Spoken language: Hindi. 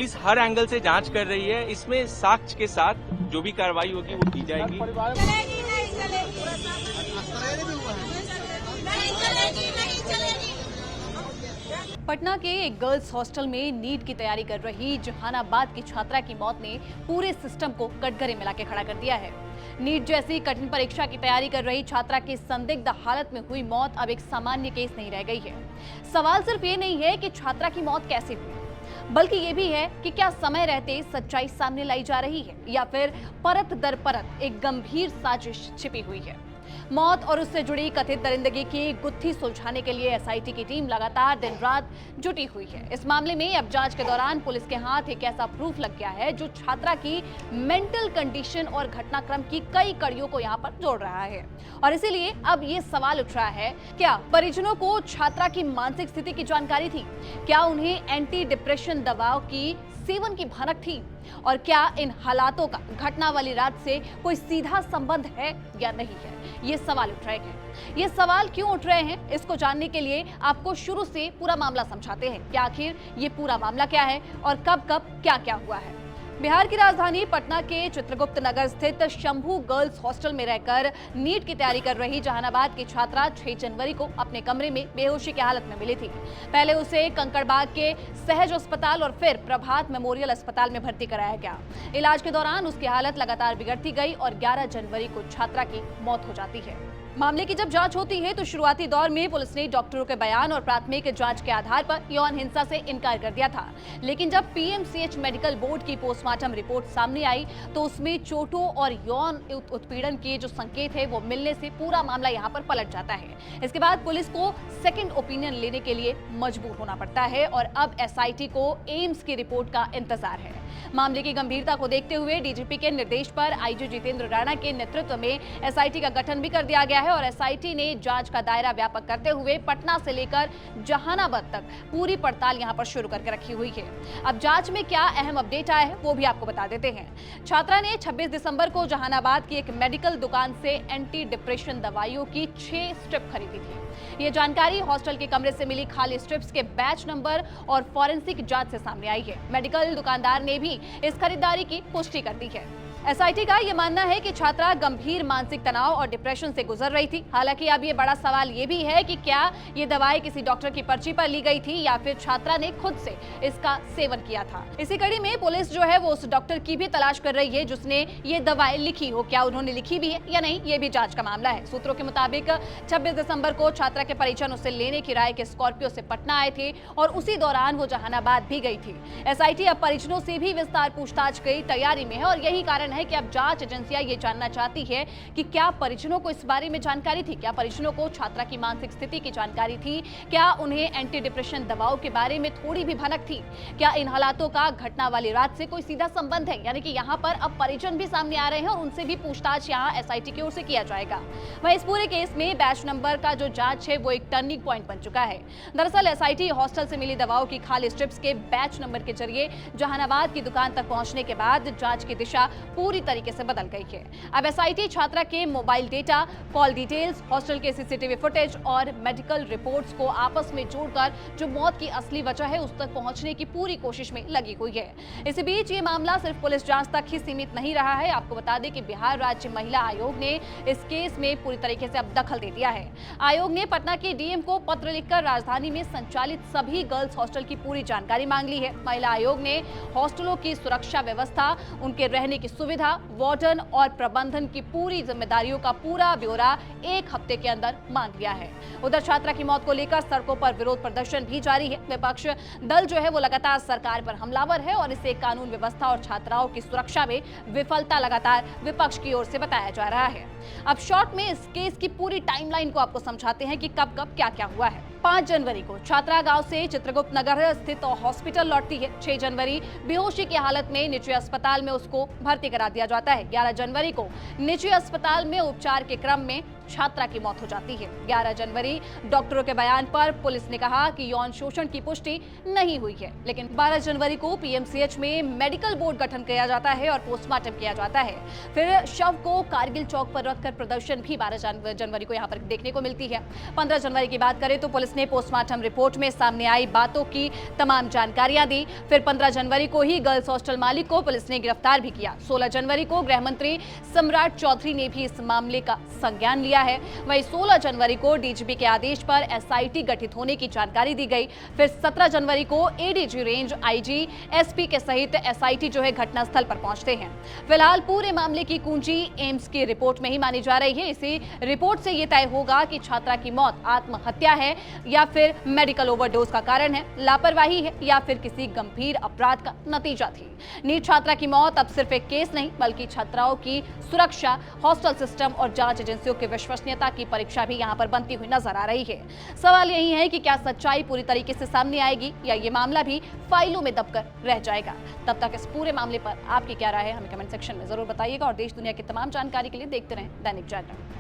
पुलिस हर एंगल से जांच कर रही है। इसमें साक्ष्य के साथ जो भी कार्रवाई होगी वो की जाएगी। चलेगी नहीं चलेगी, नहीं चलेगी, नहीं चलेगी। पटना के एक गर्ल्स हॉस्टल में नीट की तैयारी कर रही जहानाबाद की छात्रा की मौत ने पूरे सिस्टम को कटघरे में लाके खड़ा कर दिया है। नीट जैसी कठिन परीक्षा की तैयारी कर रही छात्रा की संदिग्ध हालत में हुई मौत अब एक सामान्य केस नहीं रह गई है। सवाल सिर्फ ये नहीं है कि छात्रा की मौत कैसे हुई, बल्कि ये भी है कि क्या समय रहते सच्चाई सामने लाई जा रही है या फिर परत दर परत एक गंभीर साजिश छिपी हुई है। मौत और उससे जुड़ी कथित दरिंदगी की गुत्थी सुलझाने के लिए एसआईटी की टीम लगातार दिन रात जुटी हुई है। इस मामले में अब जांच के दौरान पुलिस के हाथ एक ऐसा प्रूफ लग गया है जो छात्रा की मेंटल कंडीशन और घटनाक्रम की कई कड़ियों को यहां पर जोड़ रहा है। और इसीलिए अब ये सवाल उठ रहा है, क्या परिजनों को छात्रा की मानसिक स्थिति की जानकारी थी? क्या उन्हें एंटी डिप्रेशन दवाओं की सेवन की भनक थी? और क्या इन हालातों का घटना वाली रात से कोई सीधा संबंध है या नहीं है? ये सवाल उठ रहे हैं। ये सवाल क्यों उठ रहे हैं, इसको जानने के लिए आपको शुरू से पूरा मामला समझाते हैं कि आखिर ये पूरा मामला क्या है और कब कब क्या क्या हुआ है। बिहार की राजधानी पटना के चित्रगुप्त नगर स्थित शंभू गर्ल्स हॉस्टल में रहकर नीट की तैयारी कर रही जहानाबाद की छात्रा 6 जनवरी को अपने कमरे में बेहोशी की हालत में मिली थी। पहले उसे कंकड़बाग के सहज अस्पताल और फिर प्रभात मेमोरियल अस्पताल में भर्ती कराया गया। इलाज के दौरान उसकी हालत लगातार बिगड़ती गई और 11 जनवरी को छात्रा की मौत हो जाती है। मामले की जब जांच होती है तो शुरुआती दौर में पुलिस ने डॉक्टरों के बयान और प्राथमिक जांच के आधार पर यौन हिंसा से इनकार कर दिया था। लेकिन जब पीएमसीएच मेडिकल बोर्ड की पोस्टमार्टम रिपोर्ट सामने आई तो उसमें चोटों और यौन उत्पीड़न के जो संकेत है वो मिलने से पूरा मामला यहाँ पर पलट जाता है। इसके बाद पुलिस को सेकेंड ओपिनियन लेने के लिए मजबूर होना पड़ता है और अब एसआईटी को एम्स की रिपोर्ट का इंतजार है। मामले की गंभीरता को देखते हुए डीजीपी के निर्देश पर आईजी जितेंद्र राणा के नेतृत्व में एसआईटी का गठन भी कर दिया गया है और एसआईटी ने जांच का दायरा व्यापक करते हुए पटना से लेकर जहानाबाद तक पूरी पड़ताल यहां पर शुरू करके रखी हुई है। अब जांच में क्या अहम अपडेट आया है वो भी आपको बता देते हैं। छात्रा ने 26 दिसंबर को जहानाबाद की एक मेडिकल दुकान से एंटी डिप्रेशन दवाइयों की 6 स्ट्रिप खरीदी थी। ये जानकारी हॉस्टल के कमरे से मिली खाली स्ट्रिप्स के बैच नंबर और फॉरेंसिक जांच से सामने आई है। मेडिकल दुकानदार ने भी इस खरीदारी की पुष्टि कर दी है। एसआईटी का यह मानना है कि छात्रा गंभीर मानसिक तनाव और डिप्रेशन से गुजर रही थी। हालांकि अब ये बड़ा सवाल ये भी है कि क्या ये दवाई किसी डॉक्टर की पर्ची पर ली गई थी या फिर छात्रा ने खुद से इसका सेवन किया था। इसी कड़ी में पुलिस जो है वो उस डॉक्टर की भी तलाश कर रही है जिसने ये दवाई लिखी हो। क्या उन्होंने लिखी भी है या नहीं, ये भी जांच का मामला है। सूत्रों के मुताबिक 26 दिसंबर को छात्रा के परिजन उसे लेने किराए के स्कॉर्पियो से पटना आए थे और उसी दौरान वो जहानाबाद भी गई थी। एसआईटी अब परिजनों से भी विस्तार पूछताछ की तैयारी में है और यही कारण है कि अब जांच एजेंसियां ये जानना चाहती है कि क्या परिजनों को इस बारे में जानकारी थी, क्या परिजनों को छात्रा की मानसिक स्थिति की जानकारी थी, क्या उन्हें एंटी डिप्रेशन दवाओं के बारे में थोड़ी भी भनक थी, क्या इन हालातों का घटना वाली रात से कोई सीधा संबंध है। यानी कि यहाँ पर अब परिजन भी सामने आ रहे हैं और उनसे भी पूछताछ यहाँ एसआईटी की ओर से किया जाएगा। वहीं इस पूरे केस में बैच नंबर का जो जांच है वो एक टर्निंग पॉइंट बन चुका है। दरअसल एसआईटी हॉस्टल से मिली दवाओं की खाली स्ट्रिप्स के बैच नंबर के जरिए जहानाबाद की दुकान तक पहुंचने के बाद जांच की दिशा पूरी तरीके से बदल गई है। अब एसआईटी छात्रा के mobile data, call details, hostel के सीसीटीवी फुटेज और मेडिकल रिपोर्ट्स को आपस में जोड़कर जो मौत की असली वजह है उस तक पहुंचने की पूरी कोशिश में लगी हुई है। इसी बीच ये मामला सिर्फ पुलिस जांच तक ही सीमित नहीं रहा है। आपको बता दें कि बिहार राज्य महिला आयोग ने इस केस में पूरी तरीके से अब दखल दे दिया है। आयोग ने पटना के डीएम को पत्र लिखकर राजधानी में संचालित सभी गर्ल्स हॉस्टल की पूरी जानकारी मांग ली है। महिला आयोग ने हॉस्टलों की सुरक्षा व्यवस्था, उनके रहने की सुविधा, वार्डन और प्रबंधन की पूरी जिम्मेदारियों का पूरा ब्यौरा 1 हफ्ते के अंदर मांग लिया है। उधर छात्रा की मौत को लेकर सड़कों पर विरोध प्रदर्शन भी जारी है। विपक्ष दल जो है वो लगातार सरकार पर हमलावर है और इसे कानून व्यवस्था और छात्राओं की सुरक्षा में विफलता लगातार विपक्ष की ओर से बताया जा रहा है। अब शॉर्ट में इस केस की पूरी टाइमलाइन को आपको समझाते हैं कि कब कब क्या क्या हुआ है। 5 जनवरी को छात्रा गांव से चित्रगुप्त नगर स्थित हॉस्पिटल लौटती है। 6 जनवरी बेहोशी की हालत में निजी अस्पताल में उसको भर्ती करा दिया जाता है। 11 जनवरी को निजी अस्पताल में उपचार के क्रम में छात्रा की मौत हो जाती है। 11 जनवरी डॉक्टरों के बयान पर पुलिस ने कहा कि यौन शोषण की पुष्टि नहीं हुई है, लेकिन 12 जनवरी को पीएमसीएच में मेडिकल बोर्ड गठन किया जाता है और पोस्टमार्टम किया जाता है। फिर शव को कारगिल चौक पर रखकर प्रदर्शन भी 12 जनवरी को यहाँ पर देखने को मिलती है। 15 जनवरी की बात करें तो पुलिस ने पोस्टमार्टम रिपोर्ट में सामने आई बातों की तमाम जानकारियां दी। फिर 15 जनवरी को ही गर्ल्स हॉस्टल मालिक को पुलिस ने गिरफ्तार भी किया। 16 जनवरी को गृह मंत्री सम्राट चौधरी ने भी इस मामले का संज्ञान लिया है। वहीं 16 जनवरी को डीजीपी के आदेश पर एसआईटी गठित होने की जानकारी दी गई। फिर 17 जनवरी को एडीजी रेंज, आईजी, एसपी के सहित एसआईटी जो है घटनास्थल पर पहुंचते हैं। फिलहाल पूरे मामले की कुंजी एम्स की रिपोर्ट में ही मानी जा रही है। इसी रिपोर्ट से यह तय होगा कि छात्रा की मौत आत्महत्या है या फिर मेडिकल ओवरडोज का कारण है, लापरवाही है या फिर किसी गंभीर अपराध का नतीजा थी। नीट छात्रा की मौत अब सिर्फ एक केस नहीं बल्कि छात्राओं की सुरक्षा, हॉस्टल सिस्टम और जांच एजेंसियों की विश्वसनीयता की परीक्षा भी यहां पर बनती हुई नजर आ रही है। सवाल यही है कि क्या सच्चाई पूरी तरीके से सामने आएगी या ये मामला भी फाइलों में दबकर रह जाएगा। तब तक इस पूरे मामले पर आपकी क्या राय है हमें कमेंट सेक्शन में जरूर बताइएगा और देश दुनिया की तमाम जानकारी के लिए देखते रहें दैनिक जागरण।